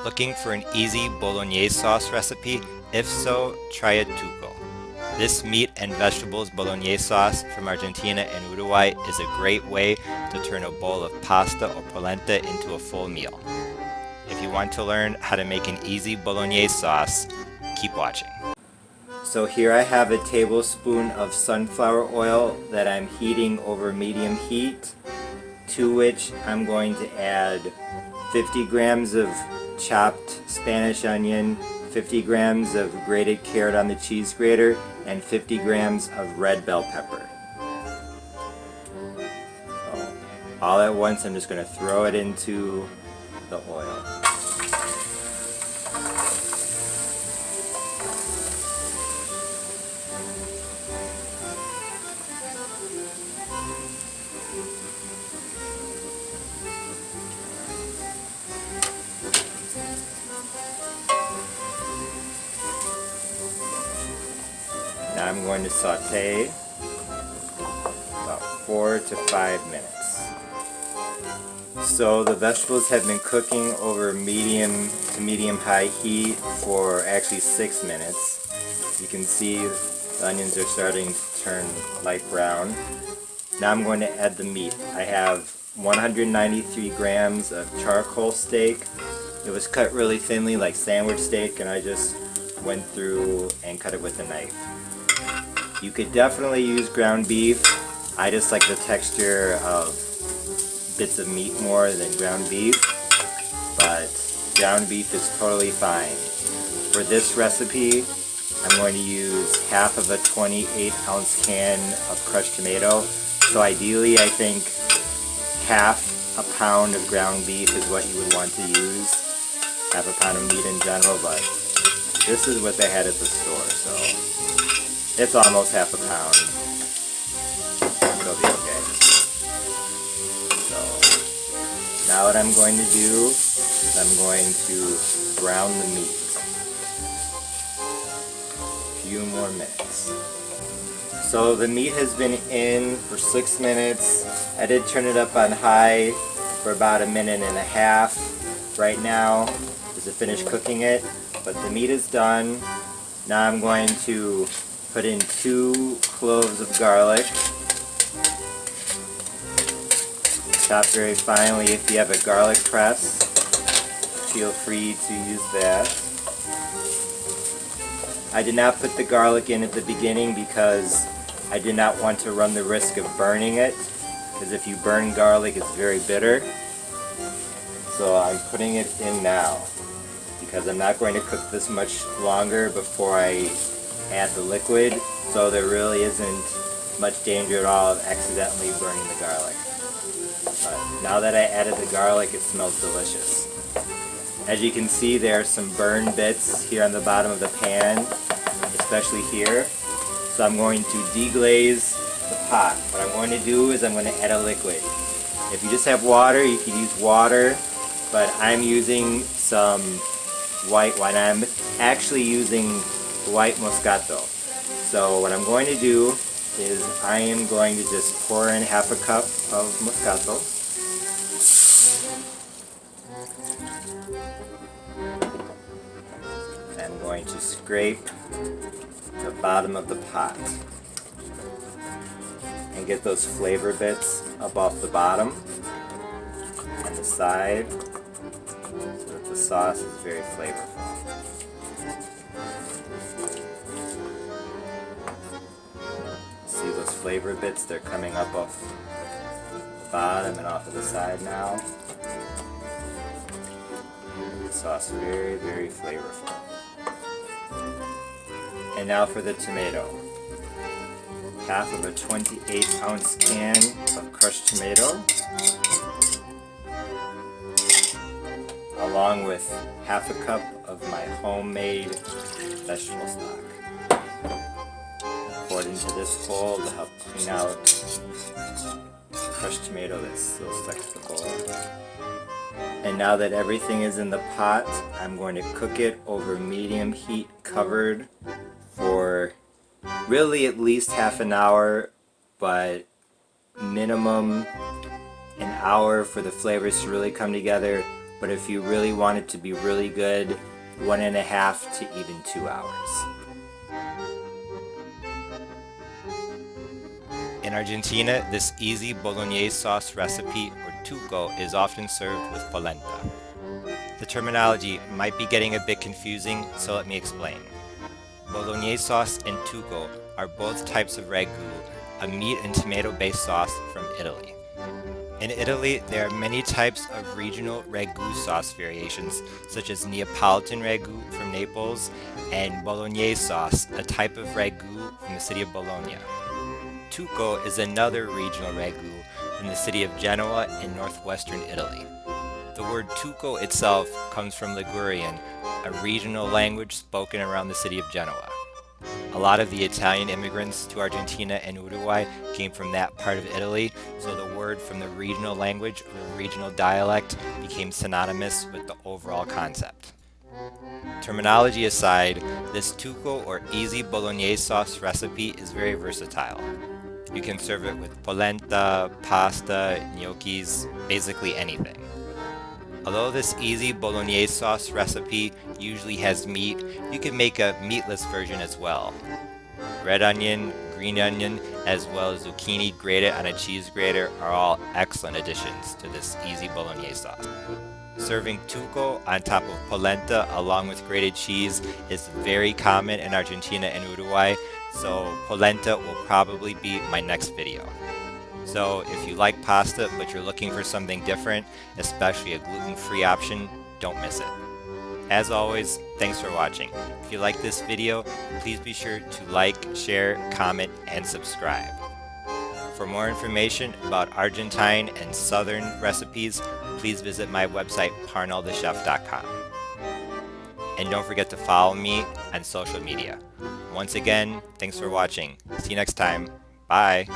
Looking for an easy Bolognese sauce recipe? If so, try a Tuco. This meat and vegetables Bolognese sauce from Argentina and Uruguay is a great way to turn a bowl of pasta or polenta into a full meal. If you want to learn how to make an easy Bolognese sauce, keep watching. So here I have a tablespoon of sunflower oil that I'm heating over medium heat, to which I'm going to add 50 grams of chopped Spanish onion, 50 grams of grated carrot on the cheese grater, and 50 grams of red bell pepper. So, all at once I'm just going to throw it into the oil. Now I'm going to saute about 4 to 5 minutes. So the vegetables have been cooking over medium to medium-high heat for actually 6 minutes. You can see the onions are starting to turn light brown. Now I'm going to add the meat. I have 193 grams of charcoal steak. It was cut really thinly like sandwich steak, and I just went through and cut it with a knife. You could definitely use ground beef. I just like the texture of bits of meat more than ground beef, but ground beef is totally fine. For this recipe, I'm going to use half of a 28-ounce can of crushed tomato. So ideally, I think half a pound of ground beef is what you would want to use. Half a pound of meat in general, but this is what they had at the store, so it's almost half a pound. It'll be okay. So now what I'm going to do is I'm going to brown the meat. A few more minutes. So the meat has been in for 6 minutes. I did turn it up on high for about 1.5 minutes right now just to finish cooking it. But the meat is done. Now I'm going to put in 2 cloves of garlic, chopped very finely. If you have a garlic press, feel free to use that. I did not put the garlic in at the beginning because I did not want to run the risk of burning it, because if you burn garlic it's very bitter. So I'm putting it in now because I'm not going to cook this much longer before I add the liquid, so there really isn't much danger at all of accidentally burning the garlic. But now that I added the garlic, it smells delicious. As you can see, there are some burned bits here on the bottom of the pan, especially here. So I'm going to deglaze the pot. What I'm going to do is I'm going to add a liquid. If you just have water, you can use water, but I'm using some white wine. I'm actually using white Moscato. So what I'm going to do is I am going to just pour in half a cup of Moscato. I'm going to scrape the bottom of the pot and get those flavor bits up off the bottom and the side so that the sauce is very flavorful. See those flavor bits? They're coming up off the bottom and off of the side now. The sauce is very, very flavorful. And now for the tomato. Half of a 28-ounce can of crushed tomato, along with half a cup of my homemade vegetable stock. Pour it into this bowl to help clean out crushed tomato that's still stuck to the bowl. And now that everything is in the pot, I'm going to cook it over medium heat, covered for really at least half an hour, but minimum an hour for the flavors to really come together. but if you really want it to be really good, 1.5 to even 2 hours. In Argentina, this easy Bolognese sauce recipe, or Tuco, is often served with polenta. The terminology might be getting a bit confusing, so let me explain. Bolognese sauce and Tuco are both types of ragu, a meat and tomato-based sauce from Italy. In Italy, there are many types of regional ragu sauce variations, such as Neapolitan ragu from Naples and Bolognese sauce, a type of ragu from the city of Bologna. Tuco is another regional ragu from the city of Genoa in northwestern Italy. The word Tuco itself comes from Ligurian, a regional language spoken around the city of Genoa. A lot of the Italian immigrants to Argentina and Uruguay came from that part of Italy, so the word from the regional language or the regional dialect became synonymous with the overall concept. Terminology aside, this Tuco or easy Bolognese sauce recipe is very versatile. You can serve it with polenta, pasta, gnocchis, basically anything. Although this easy Bolognese sauce recipe usually has meat, you can make a meatless version as well. Red onion, green onion, as well as zucchini grated on a cheese grater are all excellent additions to this easy Bolognese sauce. Serving Tuco on top of polenta along with grated cheese is very common in Argentina and Uruguay, so polenta will probably be my next video. So if you like pasta but you're looking for something different, especially a gluten-free option, don't miss it. As always, thanks for watching. If you like this video, please be sure to like, share, comment, and subscribe. For more information about Argentine and Southern recipes, please visit my website, parnellthechef.com. And don't forget to follow me on social media. Once again, thanks for watching. See you next time. Bye.